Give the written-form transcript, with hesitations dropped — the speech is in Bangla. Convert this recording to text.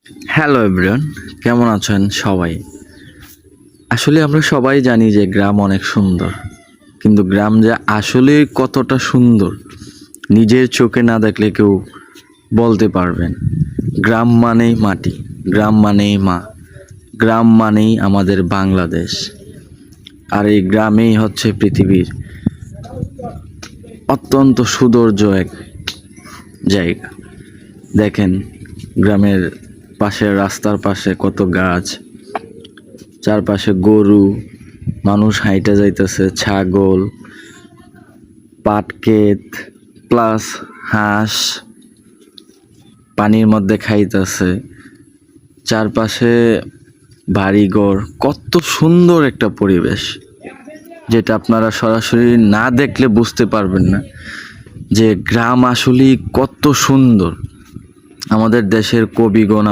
হ্যালো এভরিওয়ান, কেমন আছেন সবাই? আসলে আমরা সবাই জানি যে গ্রাম অনেক সুন্দর, কিন্তু গ্রাম যে আসলে কতটা সুন্দর নিজের চোখে না দেখলে কেউ বলতে পারবেন। গ্রাম মানেই মাটি, গ্রাম মানেই মা, গ্রাম মানেই আমাদের বাংলাদেশ। আর এই গ্রামেই হচ্ছে পৃথিবীর অত্যন্ত সৌন্দর্য এক জায়গা। দেখেন, গ্রামের পাশে, রাস্তার পাশে কত গাছ, চারপাশে গরু, মানুষ হাইটা যাইতেছে, ছাগল, পাট ক্ষেত, প্লাস হাঁস পানির মধ্যে খাইতেছে, চারপাশে বাড়িঘর। কত সুন্দর একটা পরিবেশ, যেটা আপনারা সরাসরি না দেখলে বুঝতে পারবেন না যে গ্রাম আসলেই কত সুন্দর। আমাদের দেশের কবিগণ